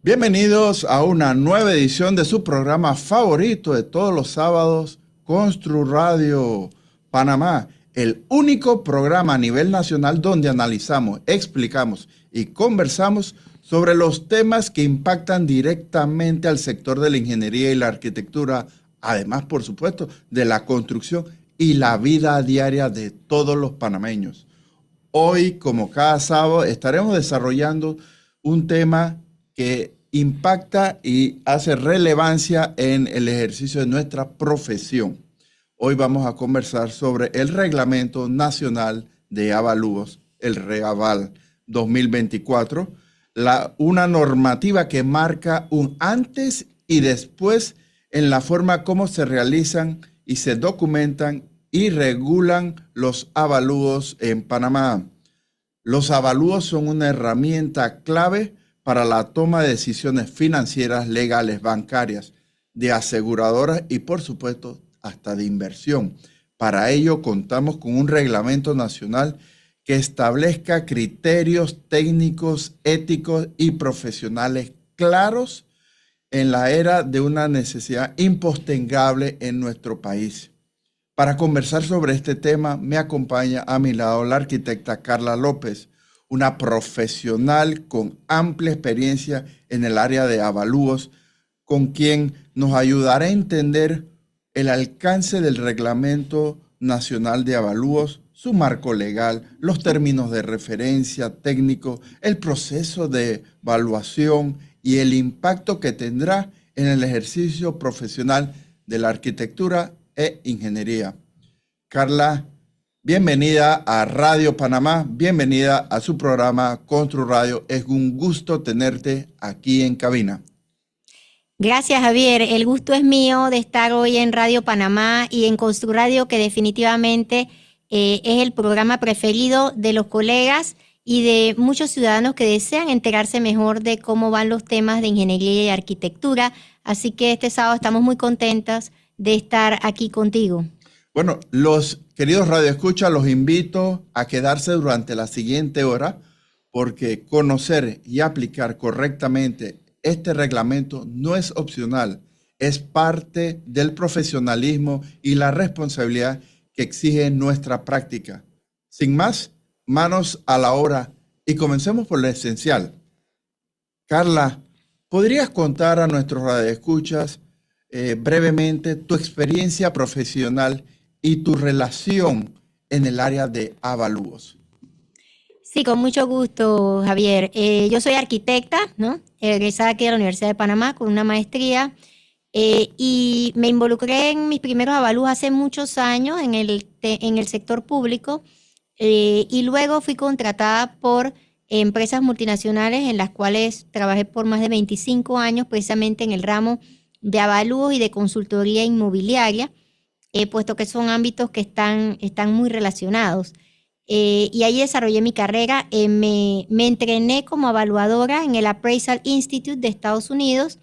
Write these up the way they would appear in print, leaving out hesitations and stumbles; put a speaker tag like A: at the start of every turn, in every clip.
A: Bienvenidos a una nueva edición de su programa favorito de todos los sábados, Constru Radio Panamá, el único programa a nivel nacional donde analizamos, explicamos y conversamos sobre los temas que impactan directamente al sector de la ingeniería y la arquitectura, además, por supuesto, de la construcción y la vida diaria de todos los panameños. Hoy, como cada sábado, estaremos desarrollando un tema que impacta y hace relevancia en el ejercicio de nuestra profesión. Hoy vamos a conversar sobre el Reglamento Nacional de Avalúos, el REAVAL 2024, una normativa que marca un antes y después en la forma como se realizan y se documentan y regulan los avalúos en Panamá. Los avalúos son una herramienta clave para la toma de decisiones financieras, legales, bancarias, de aseguradoras y, por supuesto, hasta de inversión. Para ello, contamos con un reglamento nacional que establezca criterios técnicos, éticos y profesionales claros en la era de una necesidad impostergable en nuestro país. Para conversar sobre este tema, me acompaña a mi lado la arquitecta Carla López, una profesional con amplia experiencia en el área de avalúos, con quien nos ayudará a entender el alcance del Reglamento Nacional de Avalúos, su marco legal, los términos de referencia técnico, el proceso de evaluación y el impacto que tendrá en el ejercicio profesional de la arquitectura e ingeniería. Carla, bienvenida a Radio Panamá, bienvenida a su programa Constru Radio. Es un gusto tenerte aquí en cabina.
B: Gracias, Javier. El gusto es mío de estar hoy en Radio Panamá y en Constru Radio, que definitivamente es el programa preferido de los colegas y de muchos ciudadanos que desean enterarse mejor de cómo van los temas de ingeniería y arquitectura. Así que este sábado estamos muy contentas de estar aquí contigo.
A: Bueno, los queridos radioescuchas, los invito a quedarse durante la siguiente hora porque conocer y aplicar correctamente este reglamento no es opcional, es parte del profesionalismo y la responsabilidad que exige nuestra práctica. Sin más, manos a la obra y comencemos por lo esencial. Carla, ¿podrías contar a nuestros radioescuchas brevemente tu experiencia profesional y tu relación en el área de avalúos?
B: Sí, con mucho gusto, Javier. Yo soy arquitecta, ¿no? Egresada aquí de la Universidad de Panamá con una maestría y me involucré en mis primeros avalúos hace muchos años en el sector público y luego fui contratada por empresas multinacionales en las cuales trabajé por más de 25 años precisamente en el ramo de avalúos y de consultoría inmobiliaria, puesto que son ámbitos que están muy relacionados. Y ahí desarrollé mi carrera. Me entrené como evaluadora en el Appraisal Institute de Estados Unidos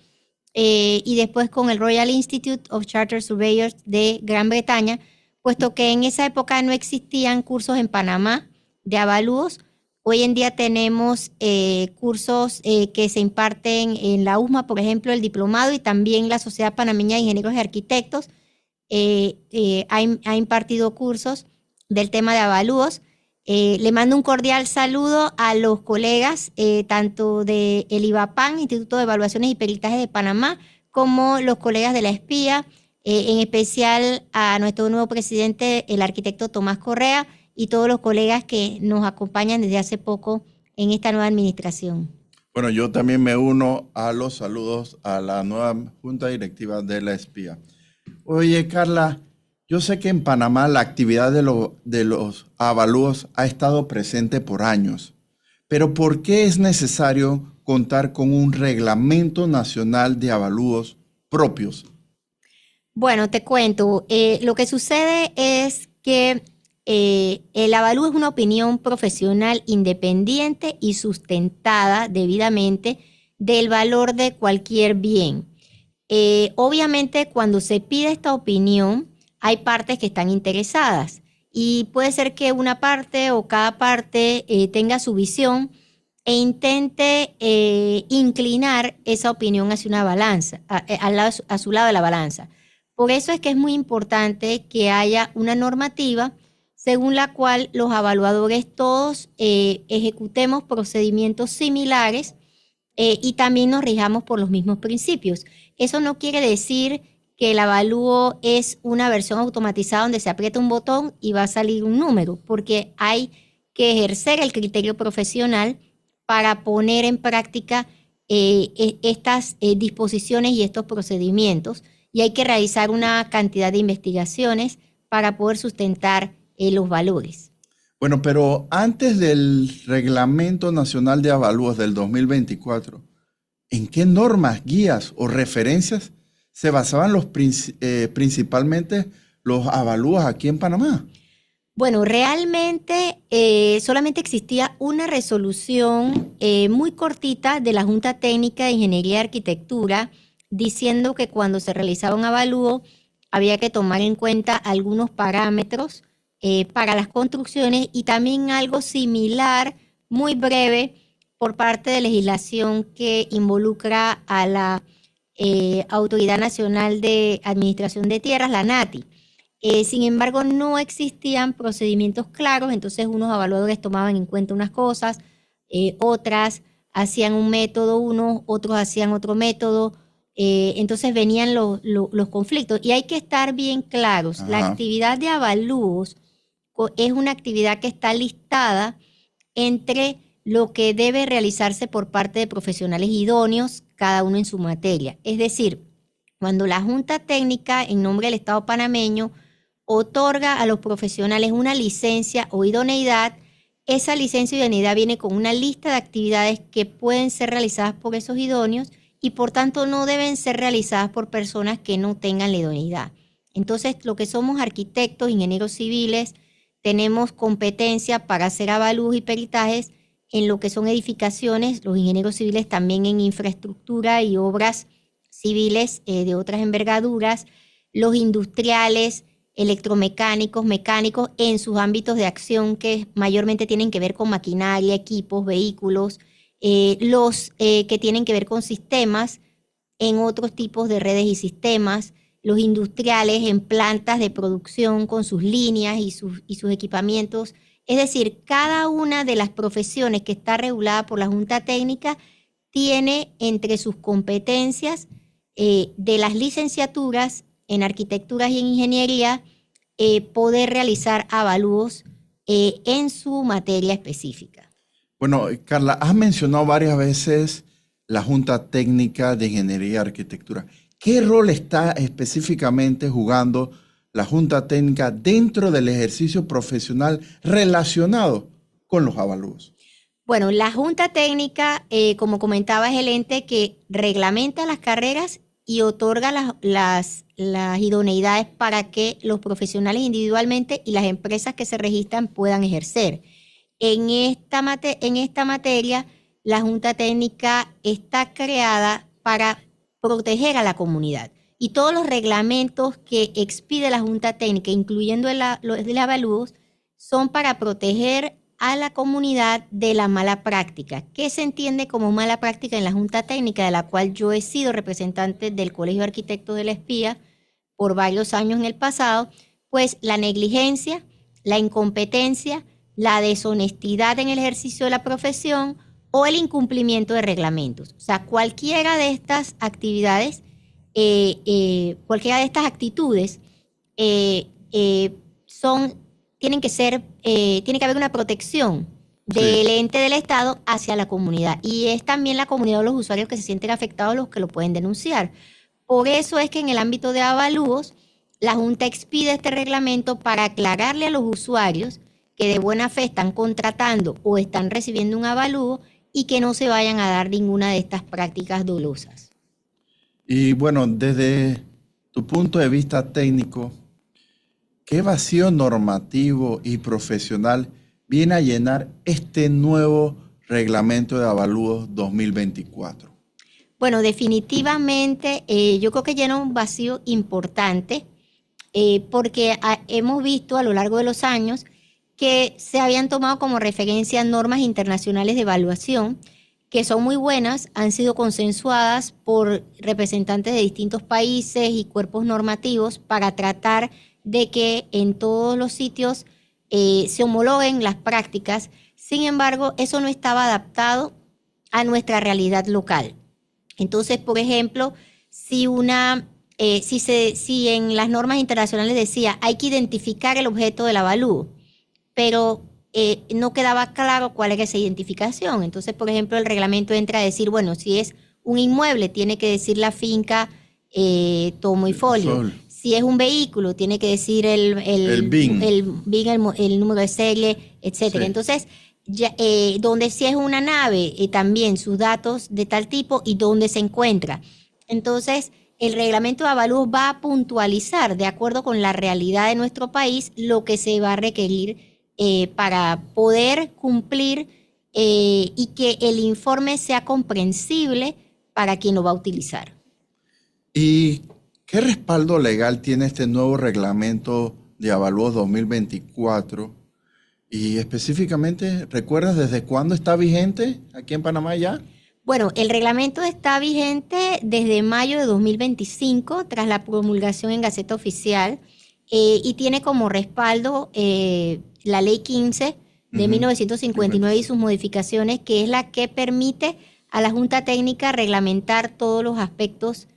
B: y después con el Royal Institute of Chartered Surveyors de Gran Bretaña, puesto que en esa época no existían cursos en Panamá de avalúos. Hoy en día tenemos cursos que se imparten en la USMA, por ejemplo, el diplomado, y también la Sociedad Panameña de Ingenieros y Arquitectos ha impartido cursos del tema de avalúos. Le mando un cordial saludo a los colegas, tanto del IVAPAN, Instituto de Evaluaciones y Peritajes de Panamá, como los colegas de la SPIA, en especial a nuestro nuevo presidente, el arquitecto Tomás Correa, y todos los colegas que nos acompañan desde hace poco en esta nueva administración.
A: Bueno, yo también me uno a los saludos a la nueva Junta Directiva de la SPIA. Oye, Carla, yo sé que en Panamá la actividad de los avalúos ha estado presente por años, pero ¿por qué es necesario contar con un reglamento nacional de avalúos propios?
B: Bueno, te cuento. Lo que sucede es que el avalúo es una opinión profesional independiente y sustentada debidamente del valor de cualquier bien. Obviamente, cuando se pide esta opinión, hay partes que están interesadas y puede ser que una parte o cada parte tenga su visión e intente inclinar esa opinión hacia una balanza, a su lado de la balanza. Por eso es que es muy importante que haya una normativa según la cual los evaluadores todos ejecutemos procedimientos similares y también nos rijamos por los mismos principios. Eso no quiere decir que el avalúo es una versión automatizada donde se aprieta un botón y va a salir un número, porque hay que ejercer el criterio profesional para poner en práctica estas disposiciones y estos procedimientos, y hay que realizar una cantidad de investigaciones para poder sustentar los valores.
A: Bueno, pero antes del Reglamento Nacional de Avalúos del 2024, ¿en qué normas, guías o referencias se basaban principalmente los avalúos aquí en Panamá?
B: Bueno, realmente solamente existía una resolución muy cortita de la Junta Técnica de Ingeniería y Arquitectura diciendo que cuando se realizaba un avalúo había que tomar en cuenta algunos parámetros para las construcciones y también algo similar, muy breve, por parte de legislación que involucra a la Autoridad Nacional de Administración de Tierras, la ANATI. Sin embargo, no existían procedimientos claros, entonces unos evaluadores tomaban en cuenta unas cosas, otras hacían un método, otros hacían otro método, entonces venían los conflictos. Y hay que estar bien claros, la actividad de avalúos es una actividad que está listada entre lo que debe realizarse por parte de profesionales idóneos, cada uno en su materia. Es decir, cuando la Junta Técnica, en nombre del Estado panameño, otorga a los profesionales una licencia o idoneidad, esa licencia o idoneidad viene con una lista de actividades que pueden ser realizadas por esos idóneos y por tanto no deben ser realizadas por personas que no tengan la idoneidad. Entonces, lo que somos arquitectos, ingenieros civiles, tenemos competencia para hacer avalúos y peritajes en lo que son edificaciones, los ingenieros civiles también en infraestructura y obras civiles de otras envergaduras, los industriales, electromecánicos, mecánicos en sus ámbitos de acción que mayormente tienen que ver con maquinaria, equipos, vehículos, los que tienen que ver con sistemas en otros tipos de redes y sistemas, los industriales en plantas de producción con sus líneas y sus equipamientos. Es decir, cada una de las profesiones que está regulada por la Junta Técnica tiene entre sus competencias de las licenciaturas en arquitectura y en ingeniería, poder realizar avalúos en su materia específica.
A: Bueno, Carla, has mencionado varias veces la Junta Técnica de Ingeniería y Arquitectura. ¿Qué rol está específicamente jugando la Junta Técnica dentro del ejercicio profesional relacionado con los avalúos?
B: Bueno, la Junta Técnica, como comentaba, es el ente que reglamenta las carreras y otorga las idoneidades para que los profesionales individualmente y las empresas que se registran puedan ejercer. En esta materia, la Junta Técnica está creada para proteger a la comunidad. Y todos los reglamentos que expide la Junta Técnica, incluyendo los de avalúos, son para proteger a la comunidad de la mala práctica. ¿Qué se entiende como mala práctica en la Junta Técnica, de la cual yo he sido representante del Colegio de Arquitectos de la Espía por varios años en el pasado? Pues la negligencia, la incompetencia, la deshonestidad en el ejercicio de la profesión o el incumplimiento de reglamentos. O sea, cualquiera de estas actividades, cualquiera de estas actitudes tiene que haber una protección del ente del Estado hacia la comunidad. Y es también la comunidad o los usuarios que se sienten afectados los que lo pueden denunciar. Por eso es que en el ámbito de avalúos, la Junta expide este reglamento para aclararle a los usuarios que de buena fe están contratando o están recibiendo un avalúo y que no se vayan a dar ninguna de estas prácticas dolosas.
A: Y bueno, desde tu punto de vista técnico, ¿qué vacío normativo y profesional viene a llenar este nuevo reglamento de avalúos 2024?
B: Bueno, definitivamente yo creo que llena un vacío importante porque hemos visto a lo largo de los años que se habían tomado como referencia normas internacionales de evaluación, que son muy buenas, han sido consensuadas por representantes de distintos países y cuerpos normativos para tratar de que en todos los sitios se homologuen las prácticas. Sin embargo, eso no estaba adaptado a nuestra realidad local. Entonces, por ejemplo, si en las normas internacionales decía hay que identificar el objeto del avalúo, pero no quedaba claro cuál era esa identificación. Entonces, por ejemplo, el reglamento entra a decir, bueno, si es un inmueble, tiene que decir la finca, tomo y folio. Si es un vehículo, tiene que decir el BIN, el número de serie, etcétera. Sí. Entonces, donde si es una nave, también sus datos de tal tipo y dónde se encuentra. Entonces, el reglamento de avalúos va a puntualizar, de acuerdo con la realidad de nuestro país, lo que se va a requerir para poder cumplir y que el informe sea comprensible para quien lo va a utilizar.
A: ¿Y qué respaldo legal tiene este nuevo reglamento de avalúos 2024? Y específicamente, ¿recuerdas desde cuándo está vigente aquí en Panamá ya?
B: Bueno, el reglamento está vigente desde mayo de 2025, tras la promulgación en Gaceta Oficial, y tiene como respaldo la Ley 15 de 1959 y sus modificaciones, que es la que permite a la Junta Técnica reglamentar todos los aspectos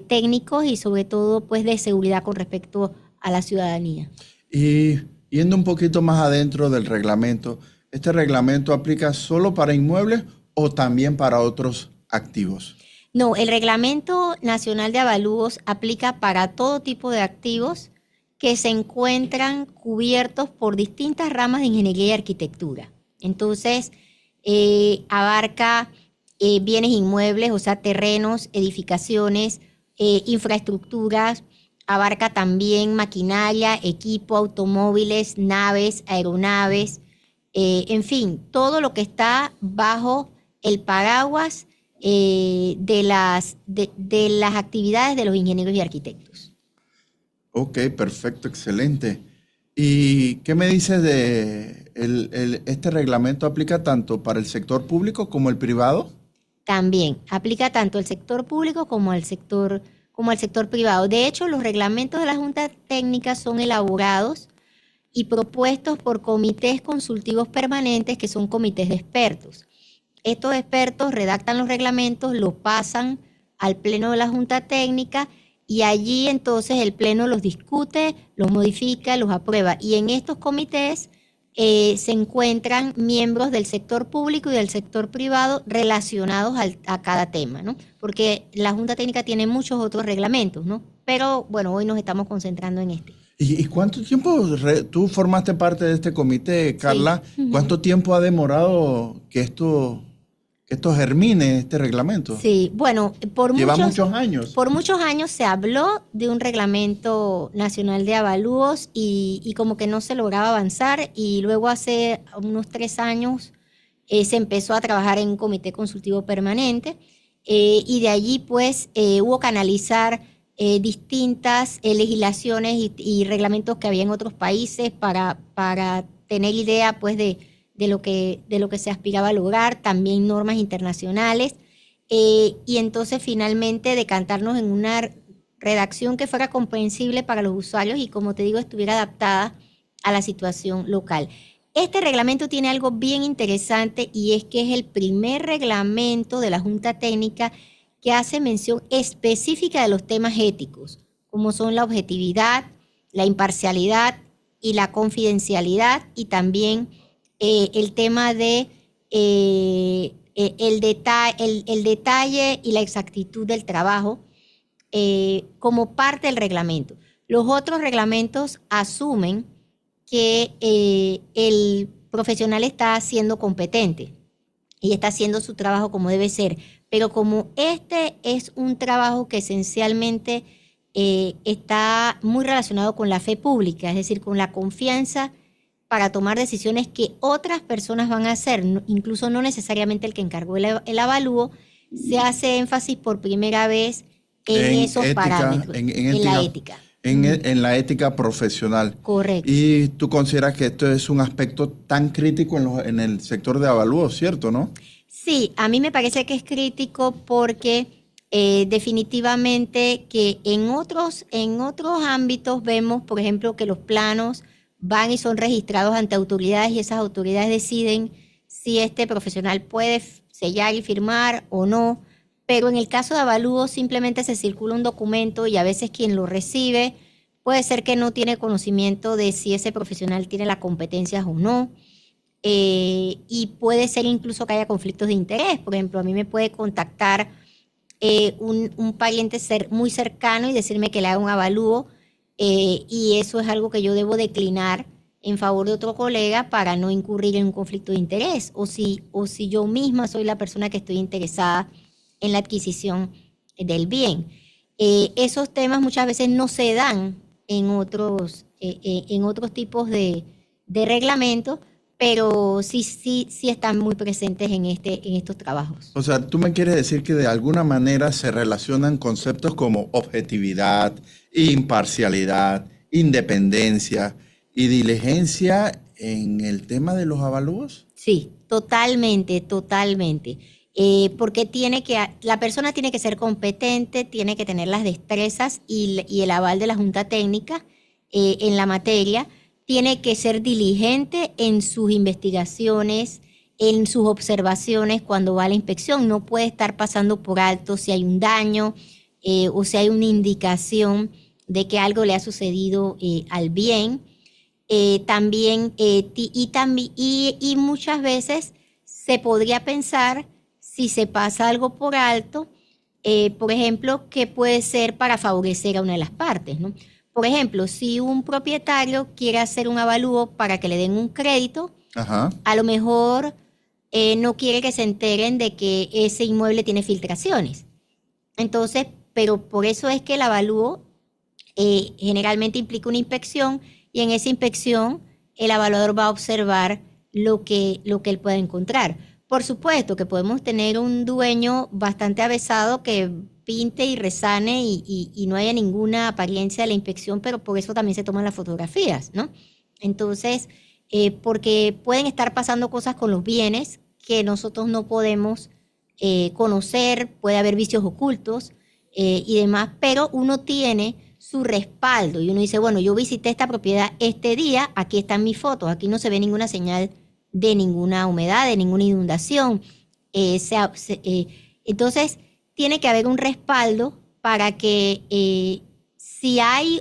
B: técnicos y sobre todo pues de seguridad con respecto a la ciudadanía.
A: Y yendo un poquito más adentro del reglamento, ¿este reglamento aplica solo para inmuebles o también para otros activos?
B: No, el Reglamento Nacional de Avalúos aplica para todo tipo de activos que se encuentran cubiertos por distintas ramas de ingeniería y arquitectura. Entonces, abarca bienes inmuebles, o sea, terrenos, edificaciones, infraestructuras, abarca también maquinaria, equipo, automóviles, naves, aeronaves, en fin, todo lo que está bajo el paraguas de las actividades de los ingenieros y arquitectos.
A: Ok, perfecto, excelente. ¿Y qué me dices de este reglamento? ¿Aplica tanto para el sector público como el privado?
B: También aplica tanto al sector público como al sector privado. De hecho, los reglamentos de la Junta Técnica son elaborados y propuestos por comités consultivos permanentes, que son comités de expertos. Estos expertos redactan los reglamentos, los pasan al Pleno de la Junta Técnica y allí entonces el Pleno los discute, los modifica, los aprueba. Y en estos comités se encuentran miembros del sector público y del sector privado relacionados a cada tema, ¿no? Porque la Junta Técnica tiene muchos otros reglamentos, ¿no? Pero bueno, hoy nos estamos concentrando en este.
A: ¿Y cuánto tiempo tú formaste parte de este comité, Carla? Sí. ¿Cuánto tiempo ha demorado que esto germine, este reglamento?
B: Sí, bueno,
A: lleva muchos años.
B: Por muchos años se habló de un reglamento nacional de avalúos y como que no se lograba avanzar, y luego hace unos 3 años se empezó a trabajar en un comité consultivo permanente, y de allí pues hubo que analizar distintas legislaciones y reglamentos que había en otros países para tener idea pues de lo que se aspiraba a lograr, también normas internacionales, y entonces finalmente decantarnos en una redacción que fuera comprensible para los usuarios y, como te digo, estuviera adaptada a la situación local. Este reglamento tiene algo bien interesante, y es que es el primer reglamento de la Junta Técnica que hace mención específica de los temas éticos, como son la objetividad, la imparcialidad y la confidencialidad, y también el tema de el detalle y la exactitud del trabajo como parte del reglamento. Los otros reglamentos asumen que el profesional está siendo competente y está haciendo su trabajo como debe ser, pero como este es un trabajo que esencialmente está muy relacionado con la fe pública, es decir, con la confianza para tomar decisiones que otras personas van a hacer, incluso no necesariamente el que encargó el avalúo, se hace énfasis por primera vez en esos
A: ética,
B: parámetros, en la ética.
A: en la ética profesional.
B: Correcto.
A: Y tú consideras que esto es un aspecto tan crítico en el sector de avalúo, ¿cierto, no?
B: Sí, a mí me parece que es crítico porque definitivamente que en otros ámbitos vemos, por ejemplo, que los planos van y son registrados ante autoridades y esas autoridades deciden si este profesional puede sellar y firmar o no, pero en el caso de avalúo simplemente se circula un documento y a veces quien lo recibe puede ser que no tiene conocimiento de si ese profesional tiene las competencias o no. Y puede ser incluso que haya conflictos de interés. Por ejemplo, a mí me puede contactar un pariente muy cercano y decirme que le haga un avalúo y eso es algo que yo debo declinar en favor de otro colega para no incurrir en un conflicto de interés o si yo misma soy la persona que estoy interesada en la adquisición del bien. Esos temas muchas veces no se dan en otros tipos de reglamentos, pero sí están muy presentes en estos trabajos.
A: O sea, tú me quieres decir que de alguna manera se relacionan conceptos como objetividad, imparcialidad, independencia y diligencia en el tema de los avalúos.
B: Sí, totalmente. Porque la persona tiene que ser competente, tiene que tener las destrezas y el aval de la Junta Técnica en la materia. Tiene que ser diligente en sus investigaciones, en sus observaciones cuando va a la inspección. No puede estar pasando por alto si hay un daño o si hay una indicación de que algo le ha sucedido al bien. También muchas veces se podría pensar si se pasa algo por alto, por ejemplo, que puede ser para favorecer a una de las partes, ¿no? Por ejemplo, si un propietario quiere hacer un avalúo para que le den un crédito,
A: Ajá.
B: a lo mejor no quiere que se enteren de que ese inmueble tiene filtraciones. Entonces, pero por eso es que el avalúo generalmente implica una inspección y en esa inspección el evaluador va a observar lo que él pueda encontrar. Por supuesto que podemos tener un dueño bastante avesado que pinte y resane y no haya ninguna apariencia de la inspección, pero por eso también se toman las fotografías, ¿no? Entonces, porque pueden estar pasando cosas con los bienes que nosotros no podemos conocer, puede haber vicios ocultos y demás, pero uno tiene su respaldo y uno dice, bueno, yo visité esta propiedad este día, aquí están mis fotos, aquí no se ve ninguna señal de ninguna humedad, de ninguna inundación. Entonces, tiene que haber un respaldo para que si hay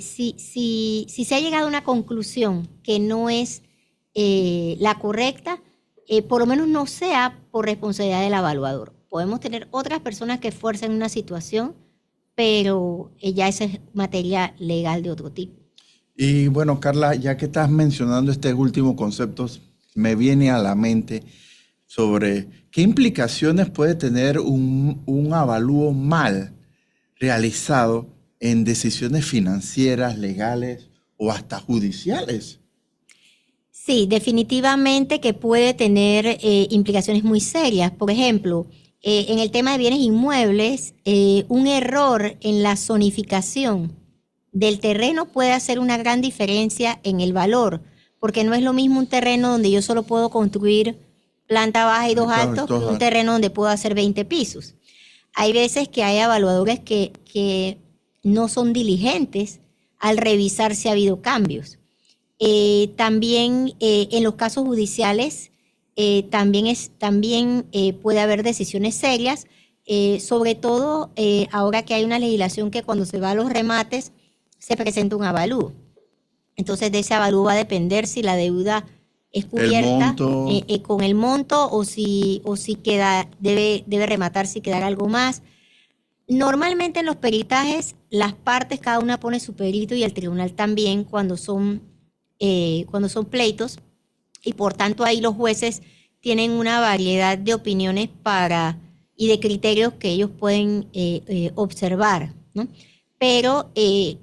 B: si se ha llegado a una conclusión que no es la correcta, por lo menos no sea por responsabilidad del evaluador. Podemos tener otras personas que fuercen una situación, pero ya esa es materia legal de otro tipo.
A: Y bueno, Carla, ya que estás mencionando este último concepto, me viene a la mente sobre qué implicaciones puede tener un avalúo mal realizado en decisiones financieras, legales o hasta judiciales.
B: Sí, definitivamente que puede tener implicaciones muy serias. Por ejemplo, en el tema de bienes inmuebles, un error en la zonificación del terreno puede hacer una gran diferencia en el valor, porque no es lo mismo un terreno donde yo solo puedo construir planta baja y dos altos que un terreno donde puedo hacer 20 pisos. Hay veces que hay evaluadores que no son diligentes al revisar si ha habido cambios. También en los casos judiciales también puede haber decisiones serias, sobre todo ahora que hay una legislación que cuando se va a los remates se presenta un avalúo. Entonces de ese avalúo va a depender si la deuda es cubierta con el monto o si debe rematar si quedara algo más. Normalmente en los peritajes las partes cada una pone su perito y el tribunal también cuando son pleitos y por tanto ahí los jueces tienen una variedad de opiniones y de criterios que ellos pueden observar, ¿no? Pero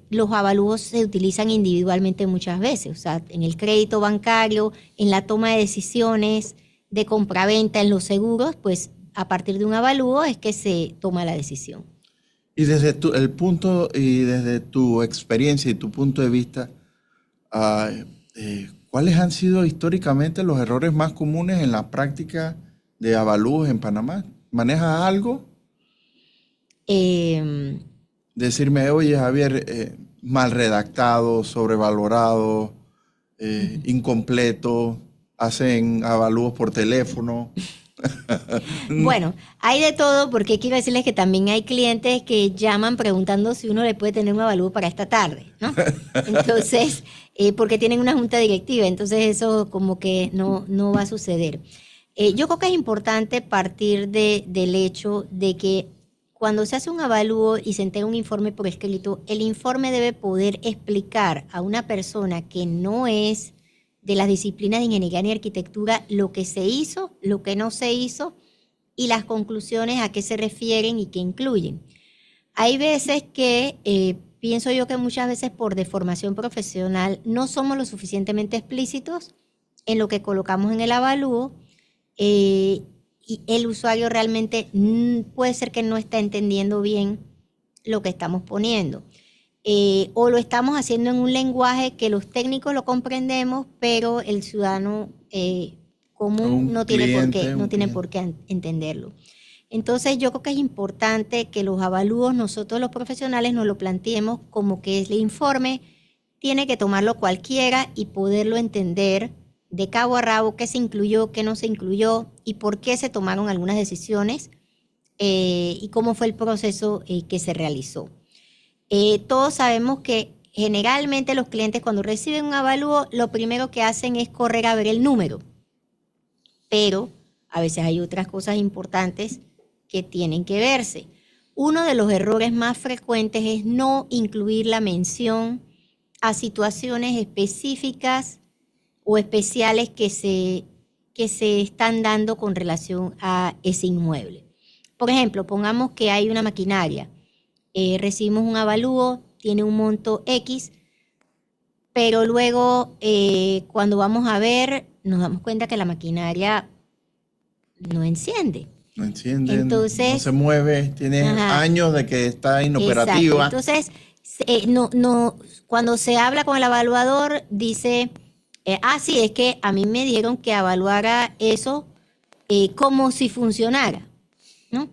B: los avalúos se utilizan individualmente muchas veces, o sea, en el crédito bancario, en la toma de decisiones de compraventa, en los seguros, pues a partir de un avalúo es que se toma la decisión.
A: Y desde desde tu experiencia y tu punto de vista, ¿cuáles han sido históricamente los errores más comunes en la práctica de avalúos en Panamá? ¿Manejas algo? Decirme, oye, Javier, mal redactado, sobrevalorado, incompleto, hacen avalúos por teléfono.
B: Bueno, hay de todo, porque quiero decirles que también hay clientes que llaman preguntando si uno le puede tener un avalúo para esta tarde, ¿no? Entonces, porque tienen una junta directiva, entonces eso como que no va a suceder. Yo creo que es importante partir del hecho de que cuando se hace un avalúo y se entrega un informe por escrito, el informe debe poder explicar a una persona que no es de las disciplinas de ingeniería ni arquitectura lo que se hizo, lo que no se hizo y las conclusiones a qué se refieren y qué incluyen. Hay veces que, pienso yo que muchas veces por deformación profesional no somos lo suficientemente explícitos en lo que colocamos en el avalúo, y el usuario realmente puede ser que no está entendiendo bien lo que estamos poniendo. O lo estamos haciendo en un lenguaje que los técnicos lo comprendemos, pero el ciudadano común no tiene por qué entenderlo. Entonces yo creo que es importante que los avalúos nosotros los profesionales nos lo planteemos como que el informe tiene que tomarlo cualquiera y poderlo entender de cabo a rabo qué se incluyó, qué no se incluyó y por qué se tomaron algunas decisiones, y cómo fue el proceso que se realizó. Todos sabemos que generalmente los clientes cuando reciben un avalúo lo primero que hacen es correr a ver el número, pero a veces hay otras cosas importantes que tienen que verse. Uno de los errores más frecuentes es no incluir la mención a situaciones específicas o especiales que se están dando con relación a ese inmueble. Por ejemplo, pongamos que hay una maquinaria, recibimos un avalúo, tiene un monto X, pero luego cuando vamos a ver nos damos cuenta que la maquinaria no enciende.
A: No enciende,
B: Entonces,
A: no se mueve, tiene años de que está inoperativa.
B: Exacto. Entonces, cuando se habla con el evaluador, dice, sí, es que a mí me dieron que evaluara eso como si funcionara, ¿no?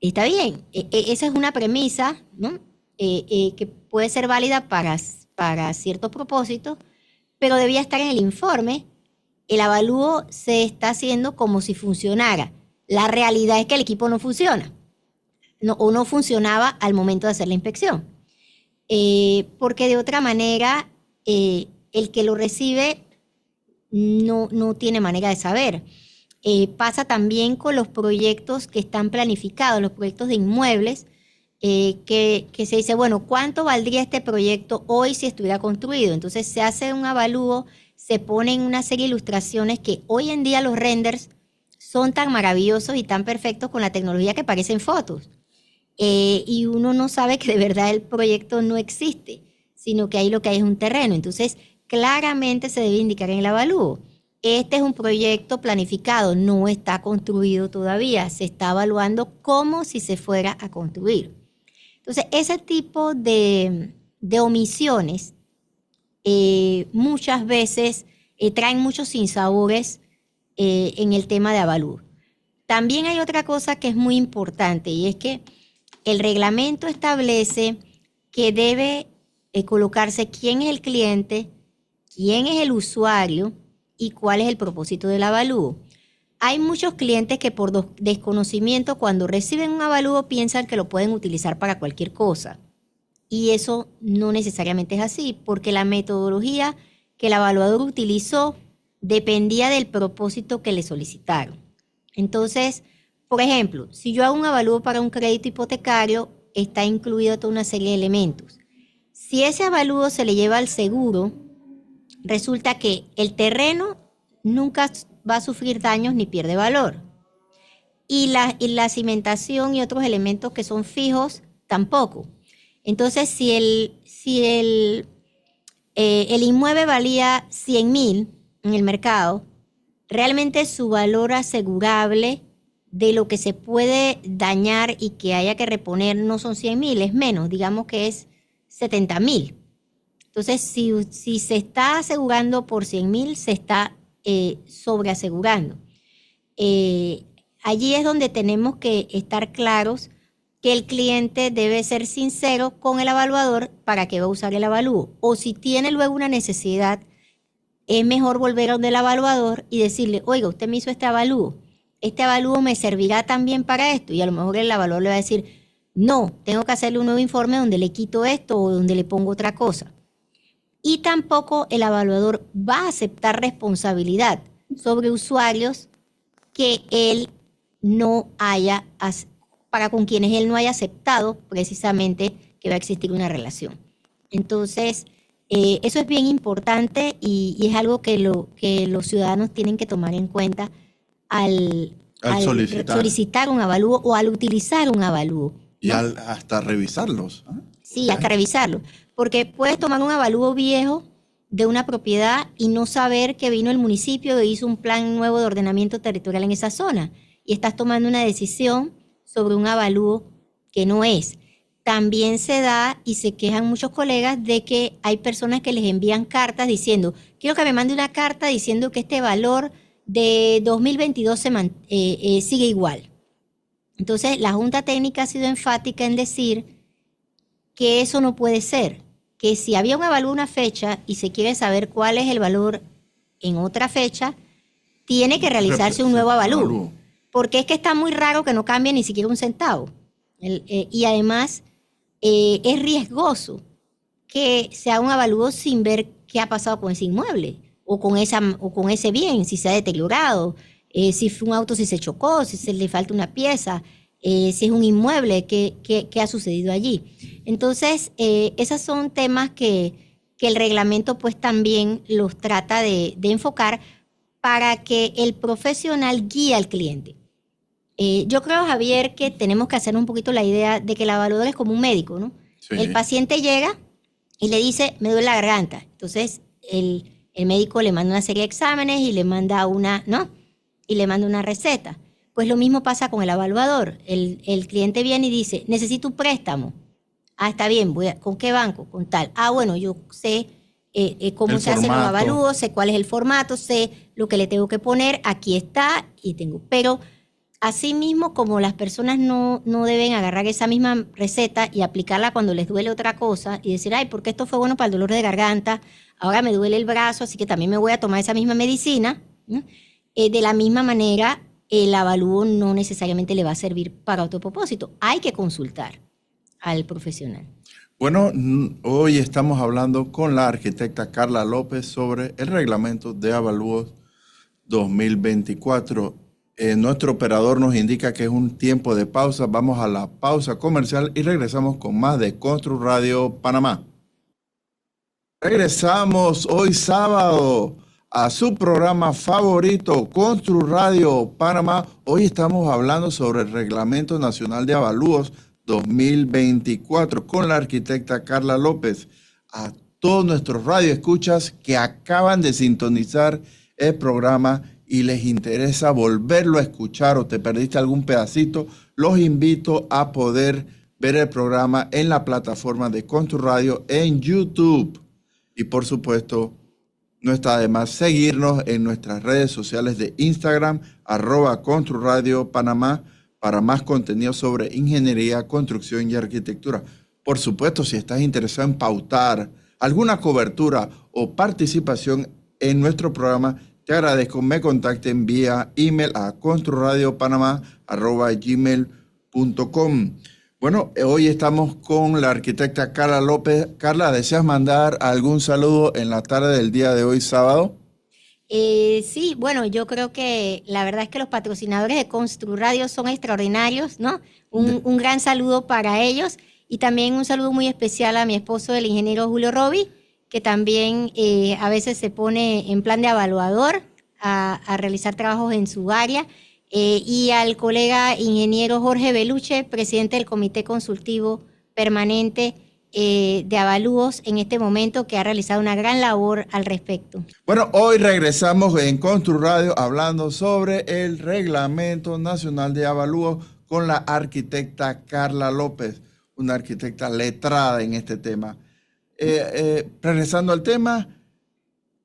B: Está bien, esa es una premisa, ¿no? Que puede ser válida para ciertos propósitos, pero debía estar en el informe. El avalúo se está haciendo como si funcionara. La realidad es que el equipo no funciona, o no funcionaba al momento de hacer la inspección. Porque de otra manera, el que lo recibe no tiene manera de saber. Pasa también con los proyectos que están planificados, los proyectos de inmuebles, que se dice, bueno, ¿cuánto valdría este proyecto hoy si estuviera construido? Entonces se hace un avalúo, se ponen una serie de ilustraciones que hoy en día los renders son tan maravillosos y tan perfectos con la tecnología que parecen fotos. Y uno no sabe que de verdad el proyecto no existe, sino que ahí lo que hay es un terreno. Entonces, claramente se debe indicar en el avalúo. Este es un proyecto planificado, no está construido todavía, se está evaluando como si se fuera a construir. Entonces, ese tipo de omisiones muchas veces traen muchos sinsabores en el tema de avalúo. También hay otra cosa que es muy importante y es que el reglamento establece que debe colocarse quién es el cliente, quién es el usuario y cuál es el propósito del avalúo. Hay muchos clientes que por desconocimiento cuando reciben un avalúo piensan que lo pueden utilizar para cualquier cosa. Y eso no necesariamente es así, porque la metodología que el evaluador utilizó dependía del propósito que le solicitaron. Entonces, por ejemplo, si yo hago un avalúo para un crédito hipotecario, está incluido toda una serie de elementos. Si ese avalúo se le lleva al seguro, resulta que el terreno nunca va a sufrir daños ni pierde valor. Y la cimentación y otros elementos que son fijos, tampoco. Entonces, si el inmueble valía 100,000 en el mercado, realmente su valor asegurable de lo que se puede dañar y que haya que reponer no son 100.000, es menos, digamos que es 70.000. Entonces, si se está asegurando por 100.000, se está sobreasegurando. Allí es donde tenemos que estar claros que el cliente debe ser sincero con el evaluador para qué va a usar el avalúo. O si tiene luego una necesidad, es mejor volver a donde el evaluador y decirle, oiga, usted me hizo este avalúo me servirá también para esto. Y a lo mejor el evaluador le va a decir, no, tengo que hacerle un nuevo informe donde le quito esto o donde le pongo otra cosa. Y tampoco el evaluador va a aceptar responsabilidad sobre usuarios que él no haya, para con quienes él no haya aceptado precisamente que va a existir una relación. Entonces, eso es bien importante y es algo que los ciudadanos tienen que tomar en cuenta al solicitar un avalúo o al utilizar un avalúo, ¿no?
A: Y hasta revisarlos. ¿Eh?
B: Sí, hasta revisarlo. Porque puedes tomar un avalúo viejo de una propiedad y no saber que vino el municipio e hizo un plan nuevo de ordenamiento territorial en esa zona. Y estás tomando una decisión sobre un avalúo que no es. También se da y se quejan muchos colegas de que hay personas que les envían cartas diciendo, quiero que me mande una carta diciendo que este valor de 2022 sigue igual. Entonces, la Junta Técnica ha sido enfática en decir que eso no puede ser, que si había un avalúo una fecha y se quiere saber cuál es el valor en otra fecha, tiene que realizarse un nuevo avalúo. Porque es que está muy raro que no cambie ni siquiera un centavo. Y además es riesgoso que sea un avalúo sin ver qué ha pasado con ese inmueble o con ese bien, si se ha deteriorado, si fue un auto, si se chocó, si se le falta una pieza, si es un inmueble, qué ha sucedido allí. Entonces, esos son temas que el reglamento pues también los trata de enfocar para que el profesional guíe al cliente. Yo creo, Javier, que tenemos que hacer un poquito la idea de que el evaluador es como un médico, ¿no? Sí. El paciente llega y le dice, me duele la garganta. Entonces, el médico le manda una serie de exámenes y le manda una receta. Pues lo mismo pasa con el evaluador. El cliente viene y dice, necesito un préstamo. Ah, está bien, ¿con qué banco? Con tal. Ah, bueno, yo sé cómo se hacen los avalúos, sé cuál es el formato, sé lo que le tengo que poner, aquí está y tengo. Pero asimismo, como las personas no deben agarrar esa misma receta y aplicarla cuando les duele otra cosa y decir, ay, porque esto fue bueno para el dolor de garganta, ahora me duele el brazo, así que también me voy a tomar esa misma medicina. De la misma manera, el avalúo no necesariamente le va a servir para otro propósito. Hay que consultar al profesional.
A: Bueno, hoy estamos hablando con la arquitecta Carla López sobre el reglamento de avalúos 2024. Nuestro operador nos indica que es un tiempo de pausa. Vamos a la pausa comercial y regresamos con más de Constru Radio Panamá. Regresamos hoy sábado a su programa favorito, Constru Radio Panamá. Hoy estamos hablando sobre el Reglamento Nacional de Avalúos 2024 con la arquitecta Carla López. A todos nuestros radioescuchas que acaban de sintonizar el programa y les interesa volverlo a escuchar o te perdiste algún pedacito, los invito a poder ver el programa en la plataforma de Constru Radio en YouTube. Y por supuesto, no está de más seguirnos en nuestras redes sociales de Instagram, @ConstruRadioPanamá, para más contenido sobre ingeniería, construcción y arquitectura. Por supuesto, si estás interesado en pautar alguna cobertura o participación en nuestro programa, te agradezco, me contacten vía email a construradiopanamá@gmail.com. Bueno, hoy estamos con la arquitecta Carla López. Carla, ¿deseas mandar algún saludo en la tarde del día de hoy, sábado?
B: Sí, bueno, yo creo que la verdad es que los patrocinadores de Constru Radio son extraordinarios, ¿no? Un gran saludo para ellos y también un saludo muy especial a mi esposo, el ingeniero Julio Robi, que también a veces se pone en plan de evaluador a realizar trabajos en su área, y al colega ingeniero Jorge Beluche, presidente del Comité Consultivo Permanente de avalúos en este momento que ha realizado una gran labor al respecto.
A: Bueno, hoy regresamos en Constru Radio hablando sobre el Reglamento Nacional de Avalúos con la arquitecta Carla López, una arquitecta letrada en este tema. Regresando al tema,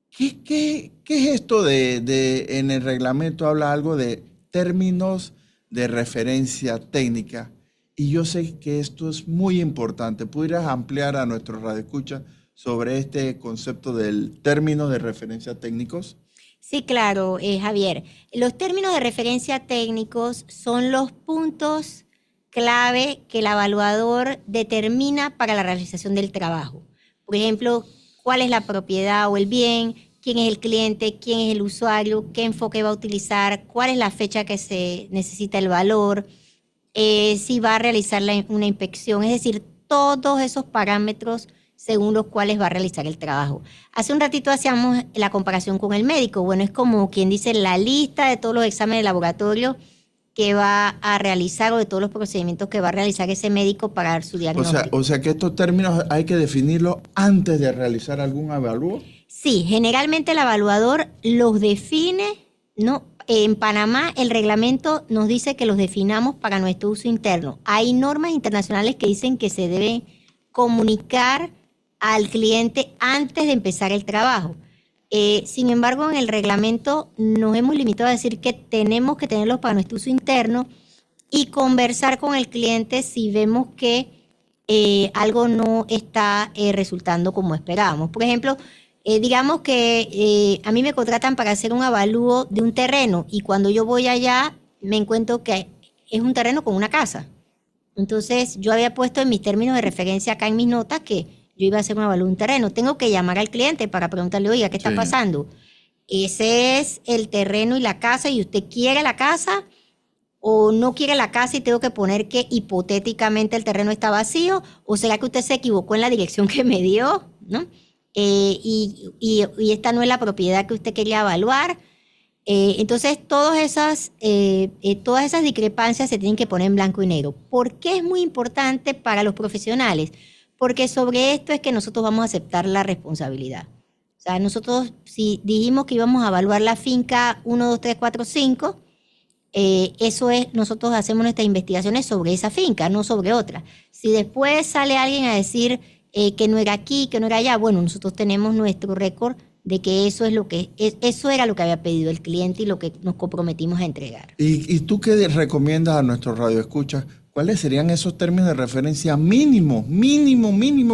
A: ¿qué es esto de en el reglamento habla algo de términos de referencia técnica? Y yo sé que esto es muy importante. ¿Pudieras ampliar a nuestros radioescuchas sobre este concepto del término de referencia técnicos?
B: Sí, claro, Javier. Los términos de referencia técnicos son los puntos clave que el evaluador determina para la realización del trabajo. Por ejemplo, cuál es la propiedad o el bien, quién es el cliente, quién es el usuario, qué enfoque va a utilizar, cuál es la fecha que se necesita el valor, si va a realizar una inspección, es decir, todos esos parámetros según los cuales va a realizar el trabajo. Hace un ratito hacíamos la comparación con el médico. Bueno, es como quien dice la lista de todos los exámenes de laboratorio que va a realizar o de todos los procedimientos que va a realizar ese médico para dar su diagnóstico.
A: O sea que estos términos hay que definirlos antes de realizar algún avalúo.
B: Sí, generalmente el evaluador los define, ¿no? En Panamá el reglamento nos dice que los definamos para nuestro uso interno. Hay normas internacionales que dicen que se debe comunicar al cliente antes de empezar el trabajo. Sin embargo, en el reglamento nos hemos limitado a decir que tenemos que tenerlos para nuestro uso interno y conversar con el cliente si vemos que algo no está resultando como esperábamos. Por ejemplo, digamos que a mí me contratan para hacer un avalúo de un terreno y cuando yo voy allá me encuentro que es un terreno con una casa. Entonces yo había puesto en mis términos de referencia acá en mis notas que yo iba a hacer un avalúo de un terreno. Tengo que llamar al cliente para preguntarle, oiga, ¿qué está pasando? Ese es el terreno y la casa y usted quiere la casa o no quiere la casa y tengo que poner que hipotéticamente el terreno está vacío o será que usted se equivocó en la dirección que me dio, ¿no? Y esta no es la propiedad que usted quería evaluar. Entonces, todas esas discrepancias se tienen que poner en blanco y negro. ¿Por qué es muy importante para los profesionales? Porque sobre esto es que nosotros vamos a aceptar la responsabilidad. O sea, nosotros, si dijimos que íbamos a evaluar la finca 1, 2, 3, 4, 5, eso es, nosotros hacemos nuestras investigaciones sobre esa finca, no sobre otra. Si después sale alguien a decir que no era aquí, que no era allá, bueno, nosotros tenemos nuestro récord de que eso era lo que había pedido el cliente y lo que nos comprometimos a entregar.
A: ¿Y tú qué recomiendas a nuestros radioescuchas? ¿Cuáles serían esos términos de referencia mínimo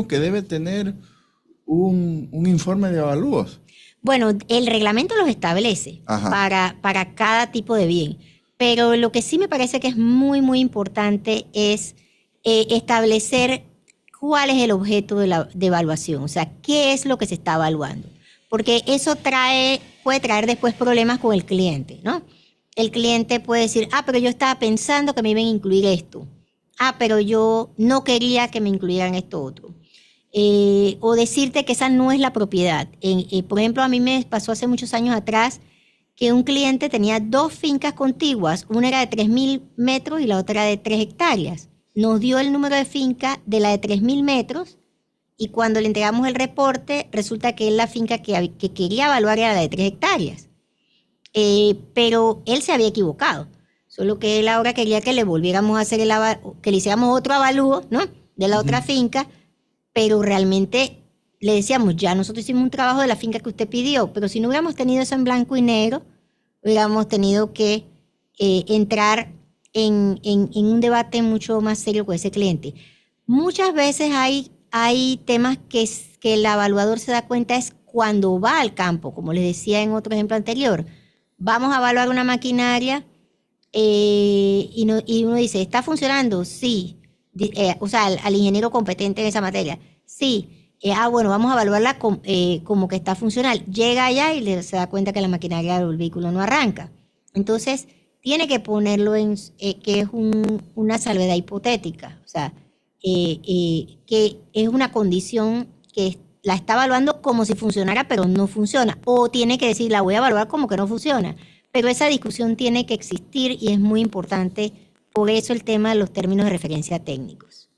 A: que debe tener un informe de avalúos?
B: Bueno, el reglamento los establece para cada tipo de bien, pero lo que sí me parece que es muy, muy importante es establecer cuál es el objeto de evaluación, o sea, qué es lo que se está evaluando, porque eso puede traer después problemas con el cliente, ¿no? El cliente puede decir, pero yo estaba pensando que me iban a incluir esto. Pero yo no quería que me incluyeran esto otro. O decirte que esa no es la propiedad. Por ejemplo, a mí me pasó hace muchos años atrás que un cliente tenía 2 fincas contiguas. Una era de 3.000 metros y la otra de 3 hectáreas. Nos dio el número de finca de la de 3.000 metros y cuando le entregamos el reporte, resulta que la finca que quería evaluar era la de 3 hectáreas. Pero él se había equivocado, solo que él ahora quería que le volviéramos a hacer que le hiciéramos otro avalúo, ¿no? De la otra finca, pero realmente le decíamos, ya nosotros hicimos un trabajo de la finca que usted pidió, pero si no hubiéramos tenido eso en blanco y negro, hubiéramos tenido que entrar en un debate mucho más serio con ese cliente. Muchas veces hay temas que el evaluador se da cuenta es cuando va al campo, como les decía en otro ejemplo anterior. Vamos a evaluar una maquinaria y uno dice, ¿está funcionando? Sí. O sea, al ingeniero competente en esa materia. Sí. Bueno, vamos a evaluarla como que está funcional. Llega allá y se da cuenta que la maquinaria del vehículo no arranca. Entonces, tiene que ponerlo que es una salvedad hipotética. O sea, que es una condición que la está evaluando como si funcionara, pero no funciona. O tiene que decir, la voy a evaluar como que no funciona. Pero esa discusión tiene que existir y es muy importante. Por eso el tema de los términos de referencia técnicos.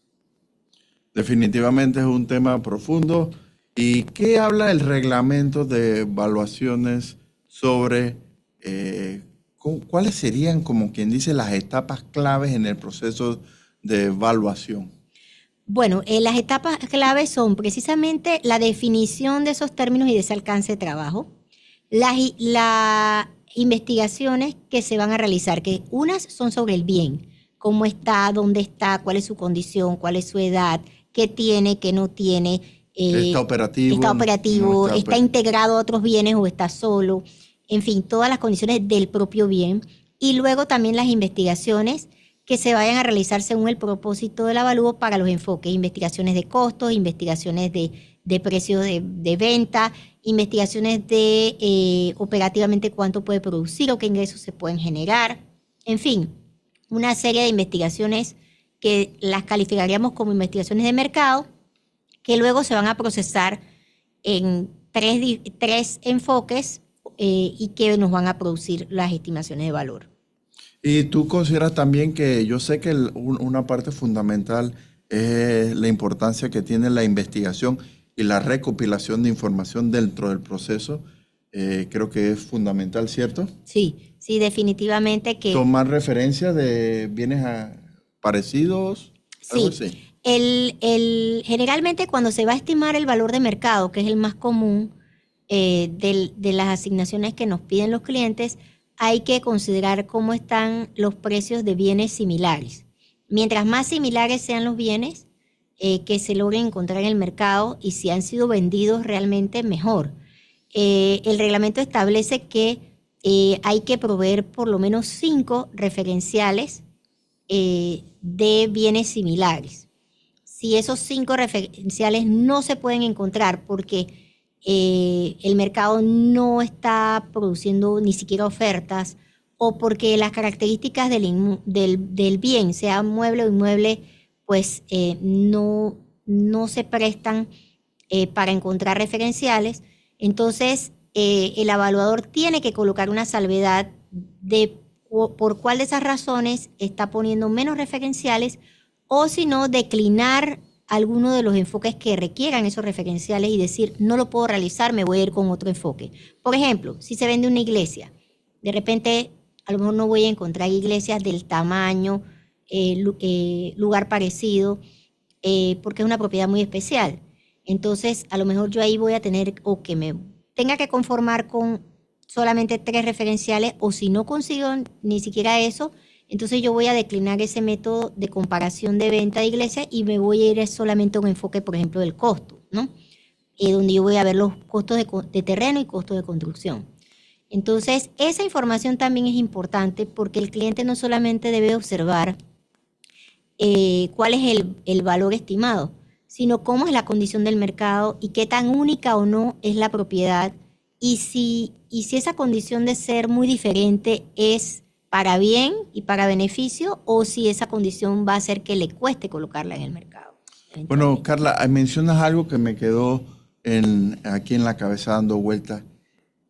A: Definitivamente es un tema profundo. ¿Y qué habla el reglamento de evaluaciones sobre cuáles serían, como quien dice, las etapas claves en el proceso de evaluación?
B: Bueno, las etapas claves son precisamente la definición de esos términos y de ese alcance de trabajo, las investigaciones que se van a realizar, que unas son sobre el bien, cómo está, dónde está, cuál es su condición, cuál es su edad, qué tiene, qué no tiene,
A: ¿Está operativo?
B: está
A: No
B: operativo, está integrado a otros bienes o está solo, en fin, todas las condiciones del propio bien. Y luego también las investigaciones que se vayan a realizar según el propósito del avalúo para los enfoques, investigaciones de costos, investigaciones de precios de venta, investigaciones de operativamente cuánto puede producir o qué ingresos se pueden generar, en fin, una serie de investigaciones que las calificaríamos como investigaciones de mercado, que luego se van a procesar en tres enfoques y que nos van a producir las estimaciones de valor.
A: Y tú consideras también que yo sé que una parte fundamental es la importancia que tiene la investigación y la recopilación de información dentro del proceso. Creo que es fundamental, ¿cierto?
B: Sí, sí, definitivamente que...
A: Tomar referencia de bienes parecidos, algo
B: Sí,
A: así.
B: generalmente cuando se va a estimar el valor de mercado, que es el más común de las asignaciones que nos piden los clientes, hay que considerar cómo están los precios de bienes similares. Mientras más similares sean los bienes que se logren encontrar en el mercado y si han sido vendidos realmente mejor. El reglamento establece que hay que proveer por lo menos 5 referenciales de bienes similares. Si esos 5 referenciales no se pueden encontrar porque el mercado no está produciendo ni siquiera ofertas o porque las características del bien, sea mueble o inmueble, pues no se prestan para encontrar referenciales, entonces el evaluador tiene que colocar una salvedad de por cuál de esas razones está poniendo menos referenciales o si no, declinar alguno de los enfoques que requieran esos referenciales y decir, no lo puedo realizar, me voy a ir con otro enfoque. Por ejemplo, si se vende una iglesia, de repente a lo mejor no voy a encontrar iglesias del tamaño, lugar parecido, porque es una propiedad muy especial. Entonces, a lo mejor yo ahí voy a tener o que me tenga que conformar con solamente 3 referenciales o si no consigo ni siquiera eso, entonces yo voy a declinar ese método de comparación de venta de iglesia y me voy a ir solamente a un enfoque, por ejemplo, del costo, ¿no? Donde yo voy a ver los costos de terreno y costos de construcción. Entonces, esa información también es importante porque el cliente no solamente debe observar cuál es el valor estimado, sino cómo es la condición del mercado y qué tan única o no es la propiedad y si esa condición de ser muy diferente es para bien y para beneficio o si esa condición va a hacer que le cueste colocarla en el mercado.
A: Bueno, Carla, mencionas algo que me quedó aquí en la cabeza dando vueltas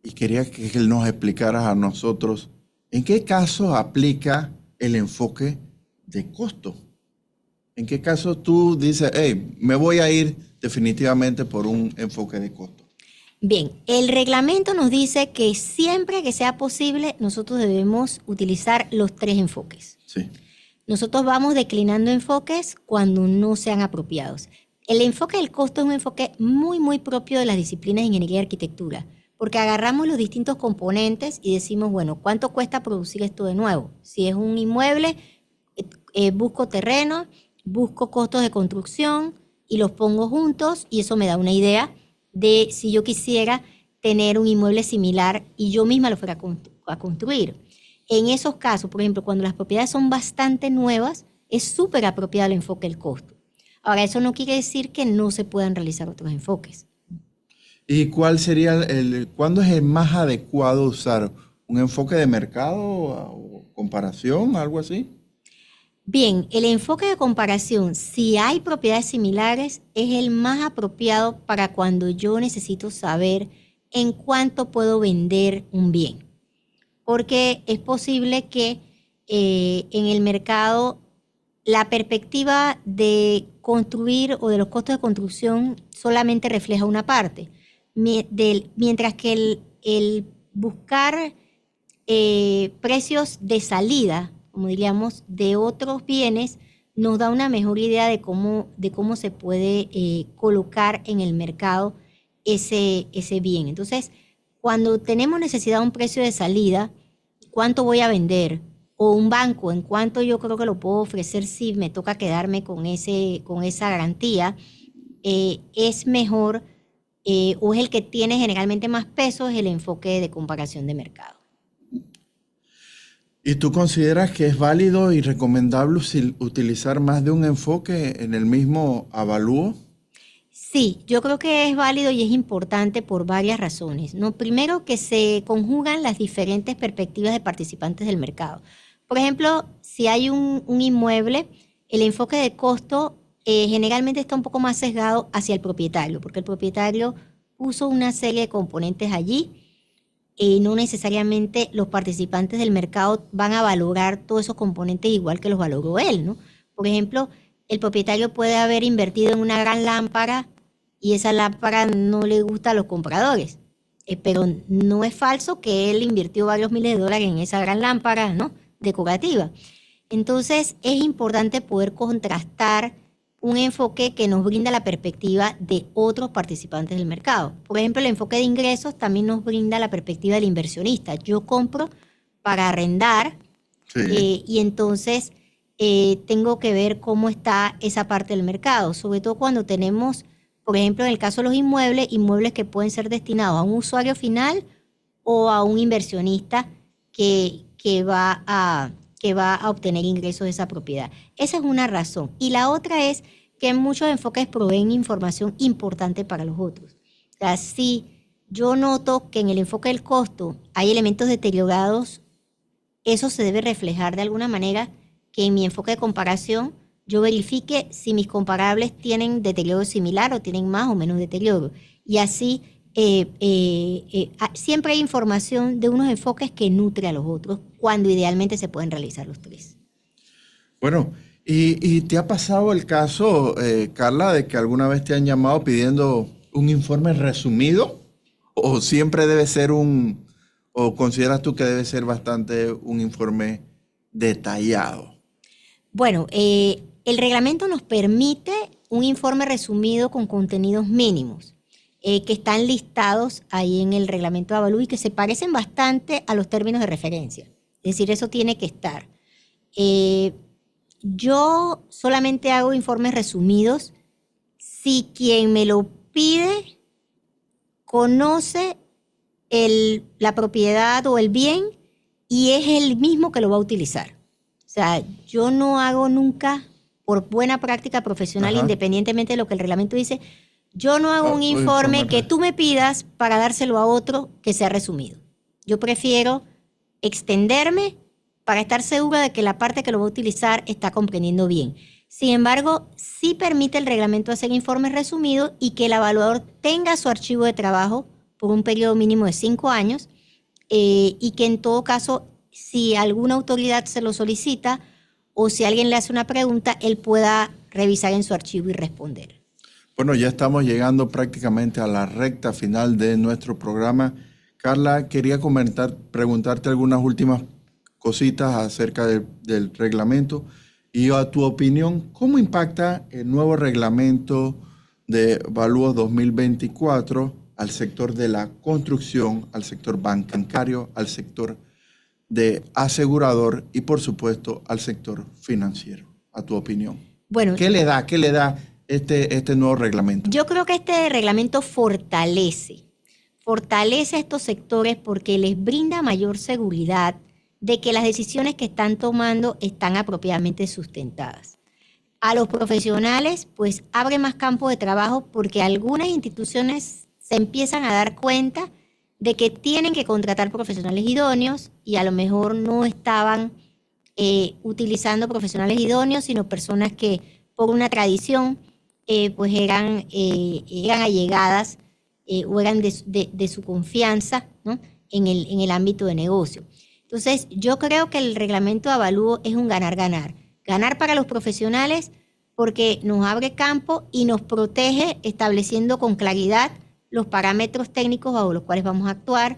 A: y quería que nos explicaras a nosotros en qué caso aplica el enfoque de costo. ¿En qué caso tú dices, hey, me voy a ir definitivamente por un enfoque de costo?
B: Bien, el reglamento nos dice que siempre que sea posible, nosotros debemos utilizar los 3 enfoques.
A: Sí.
B: Nosotros vamos declinando enfoques cuando no sean apropiados. El enfoque del costo es un enfoque muy, muy propio de las disciplinas de ingeniería y arquitectura, porque agarramos los distintos componentes y decimos, bueno, ¿cuánto cuesta producir esto de nuevo? Si es un inmueble, busco terreno, busco costos de construcción y los pongo juntos y eso me da una idea de si yo quisiera tener un inmueble similar y yo misma lo fuera a construir. En esos casos, por ejemplo, cuando las propiedades son bastante nuevas, es súper apropiado el enfoque del costo. Ahora, eso no quiere decir que no se puedan realizar otros enfoques.
A: ¿Y cuál sería cuándo es el más adecuado usar? ¿Un enfoque de mercado o comparación, algo así?
B: Bien, el enfoque de comparación, si hay propiedades similares, es el más apropiado para cuando yo necesito saber en cuánto puedo vender un bien. Porque es posible que en el mercado la perspectiva de construir o de los costos de construcción solamente refleja una parte, mientras que el buscar precios de salida, como diríamos, de otros bienes, nos da una mejor idea de cómo se puede colocar en el mercado ese bien. Entonces, cuando tenemos necesidad de un precio de salida, ¿cuánto voy a vender? O un banco, ¿en cuánto yo creo que lo puedo ofrecer si me toca quedarme con esa garantía? Es mejor o es el que tiene generalmente más peso, es el enfoque de comparación de mercado.
A: ¿Y tú consideras que es válido y recomendable utilizar más de un enfoque en el mismo avalúo?
B: Sí, yo creo que es válido y es importante por varias razones, ¿no? Primero, que se conjugan las diferentes perspectivas de participantes del mercado. Por ejemplo, si hay un inmueble, el enfoque de costo generalmente está un poco más sesgado hacia el propietario, porque el propietario puso una serie de componentes allí. No necesariamente los participantes del mercado van a valorar todos esos componentes igual que los valoró él, ¿no? Por ejemplo, el propietario puede haber invertido en una gran lámpara y esa lámpara no le gusta a los compradores, pero no es falso que él invirtió varios miles de dólares en esa gran lámpara, ¿no?, decorativa. Entonces, es importante poder contrastar un enfoque que nos brinda la perspectiva de otros participantes del mercado. Por ejemplo, el enfoque de ingresos también nos brinda la perspectiva del inversionista. Yo compro para arrendar, sí, y entonces tengo que ver cómo está esa parte del mercado, sobre todo cuando tenemos, por ejemplo, en el caso de los inmuebles que pueden ser destinados a un usuario final o a un inversionista que va a obtener ingresos de esa propiedad. Esa es una razón. Y la otra es que muchos enfoques proveen información importante para los otros. O sea, si yo noto que en el enfoque del costo hay elementos deteriorados, eso se debe reflejar de alguna manera que en mi enfoque de comparación yo verifique si mis comparables tienen deterioro similar o tienen más o menos deterioro. Y así siempre hay información de unos enfoques que nutre a los otros, cuando idealmente se pueden realizar los tres.
A: Bueno, ¿y te ha pasado el caso, Carla, de que alguna vez te han llamado pidiendo un informe resumido? ¿O siempre debe ser o consideras tú que debe ser bastante un informe detallado?
B: Bueno, el reglamento nos permite un informe resumido con contenidos mínimos, que están listados ahí en el reglamento de avalúo y que se parecen bastante a los términos de referencia. Es decir, eso tiene que estar. Yo solamente hago informes resumidos si quien me lo pide conoce la propiedad o el bien y es el mismo que lo va a utilizar. O sea, yo no hago nunca, por buena práctica profesional, independientemente de lo que el reglamento dice, yo no hago un informe que tú me pidas para dárselo a otro que sea resumido. Yo prefiero extenderme para estar segura de que la parte que lo va a utilizar está comprendiendo bien. Sin embargo, sí permite el reglamento hacer informes resumidos y que el evaluador tenga su archivo de trabajo por un periodo mínimo de 5 años y que en todo caso, si alguna autoridad se lo solicita o si alguien le hace una pregunta, él pueda revisar en su archivo y responder.
A: Bueno, ya estamos llegando prácticamente a la recta final de nuestro programa. Carla, quería preguntarte algunas últimas cositas acerca del reglamento y a tu opinión, ¿cómo impacta el nuevo reglamento de avalúo 2024 al sector de la construcción, al sector bancario, al sector de asegurador y, por supuesto, al sector financiero? A tu opinión. Bueno, ¿Qué le da este nuevo reglamento?
B: Yo creo que este reglamento fortalece a estos sectores porque les brinda mayor seguridad de que las decisiones que están tomando están apropiadamente sustentadas. A los profesionales, pues abre más campo de trabajo porque algunas instituciones se empiezan a dar cuenta de que tienen que contratar profesionales idóneos y a lo mejor no estaban utilizando profesionales idóneos, sino personas que por una tradición pues eran allegadas o eran de su confianza, ¿no?, en el ámbito de negocio. Entonces, yo creo que el reglamento de avalúo es un ganar-ganar. ganar para los profesionales porque nos abre campo y nos protege estableciendo con claridad los parámetros técnicos bajo los cuales vamos a actuar.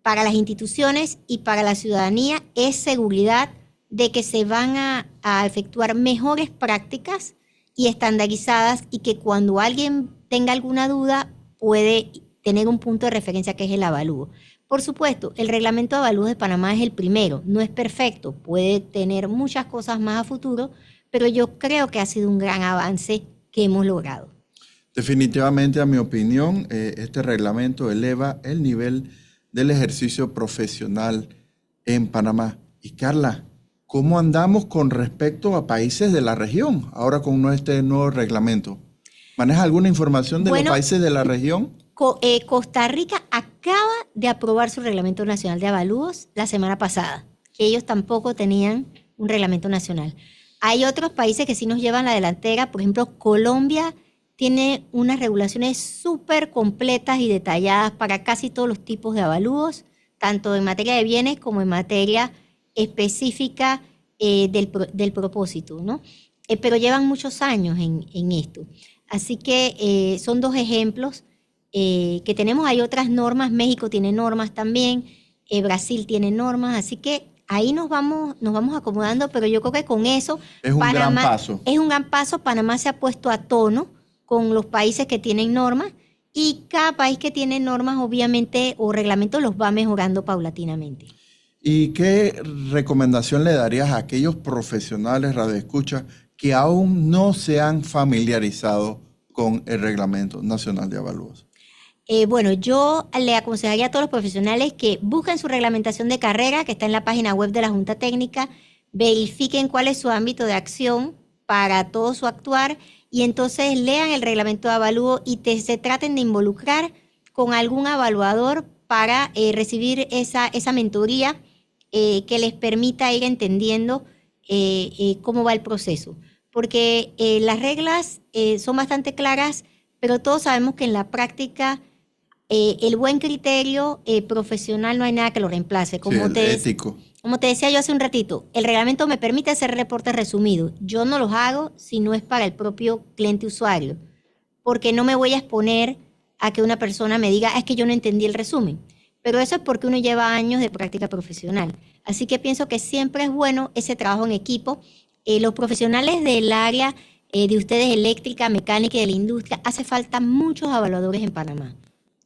B: Para las instituciones y para la ciudadanía es seguridad de que se van a efectuar mejores prácticas y estandarizadas y que cuando alguien tenga alguna duda puede tener un punto de referencia que es el avalúo. Por supuesto, el reglamento de avalúos de Panamá es el primero, no es perfecto, puede tener muchas cosas más a futuro, pero yo creo que ha sido un gran avance que hemos logrado.
A: Definitivamente, a mi opinión, este reglamento eleva el nivel del ejercicio profesional en Panamá. Y Carla, ¿cómo andamos con respecto a países de la región ahora con este nuevo reglamento? ¿Manejas alguna información de los países de la región?
B: Costa Rica acaba de aprobar su reglamento nacional de avalúos la semana pasada, que ellos tampoco tenían un reglamento nacional. Hay otros países que sí nos llevan la delantera, por ejemplo, Colombia tiene unas regulaciones súper completas y detalladas para casi todos los tipos de avalúos, tanto en materia de bienes como en materia específica del propósito, ¿no? Pero llevan muchos años en esto. Así que son dos ejemplos que tenemos. Hay otras normas, México tiene normas también, Brasil tiene normas, así que ahí nos vamos acomodando, pero yo creo que con eso
A: es un gran paso.
B: Es un gran paso. Panamá se ha puesto a tono con los países que tienen normas y cada país que tiene normas obviamente o reglamentos los va mejorando paulatinamente.
A: ¿Y qué recomendación le darías a aquellos profesionales radioescuchas que aún no se han familiarizado con el Reglamento Nacional de Avalúos?
B: Bueno, yo le aconsejaría a todos los profesionales que busquen su reglamentación de carrera, que está en la página web de la Junta Técnica, verifiquen cuál es su ámbito de acción para todo su actuar y entonces lean el reglamento de avalúo y se traten de involucrar con algún evaluador para recibir esa mentoría que les permita ir entendiendo cómo va el proceso. Porque las reglas son bastante claras, pero todos sabemos que en la práctica el buen criterio profesional no hay nada que lo reemplace.
A: Ético.
B: Como te decía yo hace un ratito, el reglamento me permite hacer reportes resumidos. Yo no los hago si no es para el propio cliente usuario, porque no me voy a exponer a que una persona me diga, es que yo no entendí el resumen. Pero eso es porque uno lleva años de práctica profesional. Así que pienso que siempre es bueno ese trabajo en equipo. Los profesionales del área de ustedes, eléctrica, mecánica y de la industria, hace falta muchos evaluadores en Panamá.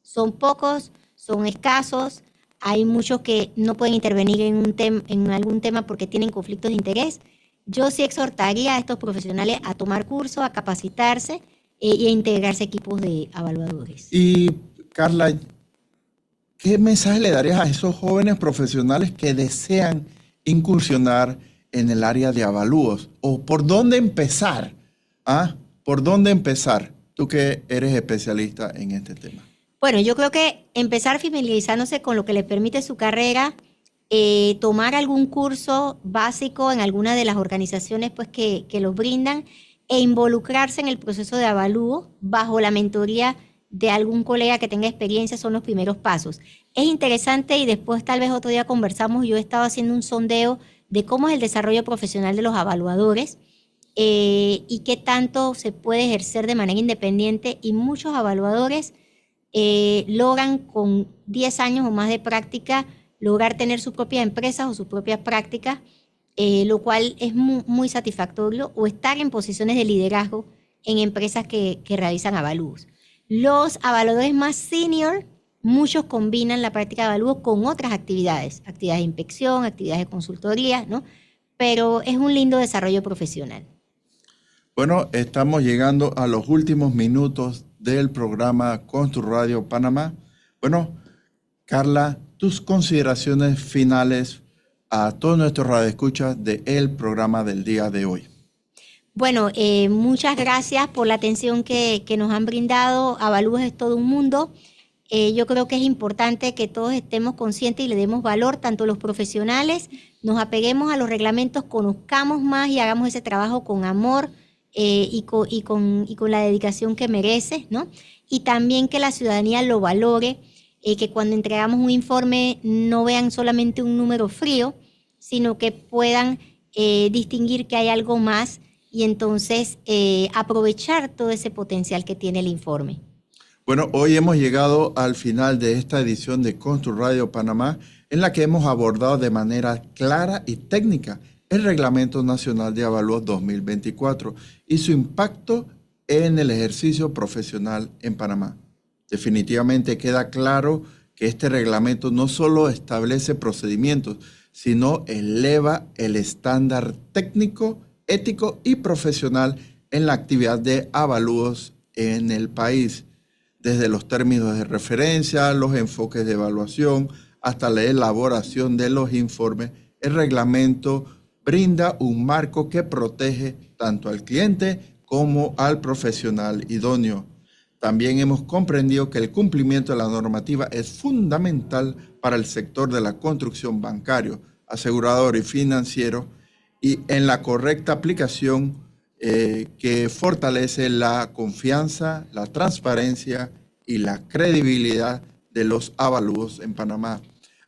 B: Son pocos, son escasos, hay muchos que no pueden intervenir en algún tema porque tienen conflictos de interés. Yo sí exhortaría a estos profesionales a tomar cursos, a capacitarse y a integrarse a equipos de evaluadores.
A: Y Carla, ¿qué mensaje le darías a esos jóvenes profesionales que desean incursionar en el área de avalúos? ¿O por dónde empezar? ¿Por dónde empezar? Tú que eres especialista en este tema.
B: Bueno, yo creo que empezar familiarizándose con lo que le permite su carrera, tomar algún curso básico en alguna de las organizaciones pues, que los brindan e involucrarse en el proceso de avalúo bajo la mentoría de algún colega que tenga experiencia son los primeros pasos. Es interesante y después tal vez otro día conversamos, yo he estado haciendo un sondeo de cómo es el desarrollo profesional de los evaluadores y qué tanto se puede ejercer de manera independiente y muchos evaluadores logran con 10 años o más de práctica lograr tener sus propias empresas o sus propias prácticas, lo cual es muy satisfactorio, o estar en posiciones de liderazgo en empresas que realizan avalúos. Los evaluadores más senior, muchos combinan la práctica de avalúos con otras actividades de inspección, actividades de consultoría, ¿no? Pero es un lindo desarrollo profesional.
A: Bueno, estamos llegando a los últimos minutos del programa ConstruRadio Panamá. Bueno, Carla, tus consideraciones finales a todos nuestros radioescuchas del programa del día de hoy.
B: Bueno, muchas gracias por la atención que nos han brindado. Avalúos es todo un mundo. Yo creo que es importante que todos estemos conscientes y le demos valor, tanto los profesionales, nos apeguemos a los reglamentos, conozcamos más y hagamos ese trabajo con amor y con la dedicación que merece, ¿no? Y también que la ciudadanía lo valore, que cuando entregamos un informe no vean solamente un número frío, sino que puedan distinguir que hay algo más y entonces aprovechar todo ese potencial que tiene el informe.
A: Bueno, hoy hemos llegado al final de esta edición de ConstruRadio Panamá, en la que hemos abordado de manera clara y técnica el Reglamento Nacional de Avalúos 2024 y su impacto en el ejercicio profesional en Panamá. Definitivamente queda claro que este reglamento no solo establece procedimientos, sino eleva el estándar técnico, ético y profesional en la actividad de avalúos en el país, desde los términos de referencia, los enfoques de evaluación, hasta la elaboración de los informes. El reglamento brinda un marco que protege tanto al cliente como al profesional idóneo. También hemos comprendido que el cumplimiento de la normativa es fundamental para el sector de la construcción bancario, asegurador y financiero, y en la correcta aplicación que fortalece la confianza, la transparencia y la credibilidad de los avalúos en Panamá.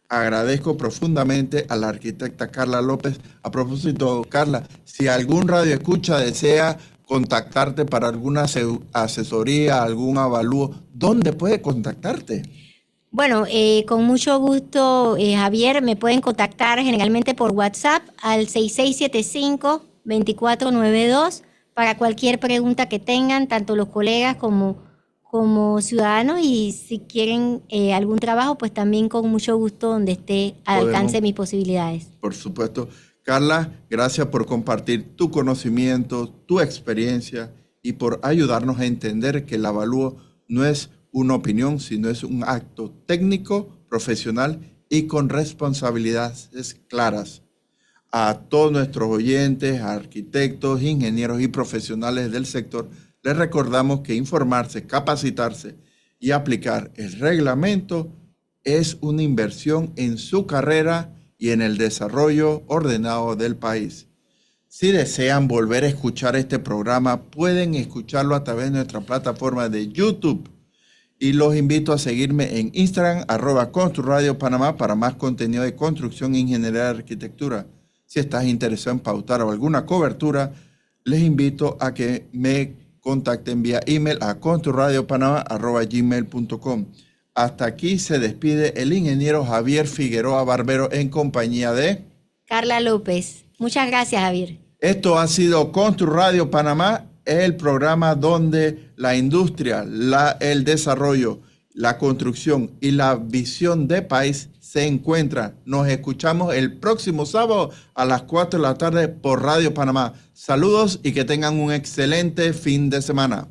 A: Agradezco profundamente a la arquitecta Carla López. A propósito, Carla, si algún radioescucha desea contactarte para alguna asesoría, algún avalúo, ¿dónde puede contactarte?
B: Bueno, con mucho gusto, Javier, me pueden contactar generalmente por WhatsApp al 6675-2492 para cualquier pregunta que tengan, tanto los colegas como ciudadanos, y si quieren algún trabajo, pues también con mucho gusto donde esté al alcance de mis posibilidades.
A: Por supuesto. Carla, gracias por compartir tu conocimiento, tu experiencia y por ayudarnos a entender que el avalúo no es una opinión, sino es un acto técnico, profesional y con responsabilidades claras. A todos nuestros oyentes, arquitectos, ingenieros y profesionales del sector, les recordamos que informarse, capacitarse y aplicar el reglamento es una inversión en su carrera y en el desarrollo ordenado del país. Si desean volver a escuchar este programa, pueden escucharlo a través de nuestra plataforma de YouTube. Y los invito a seguirme en Instagram, @ConstruRadio Panamá, para más contenido de construcción, ingeniería y arquitectura. Si estás interesado en pautar o alguna cobertura, les invito a que me contacten vía email a construradiopanama@gmail.com. Hasta aquí se despide el ingeniero Javier Figueroa Barbero en compañía de
B: Carla López. Muchas gracias, Javier.
A: Esto ha sido ConstruRadio Panamá, el programa donde la industria, el desarrollo, la construcción y la visión de país se encuentran. Nos escuchamos el próximo sábado a las 4 de la tarde por Radio Panamá. Saludos y que tengan un excelente fin de semana.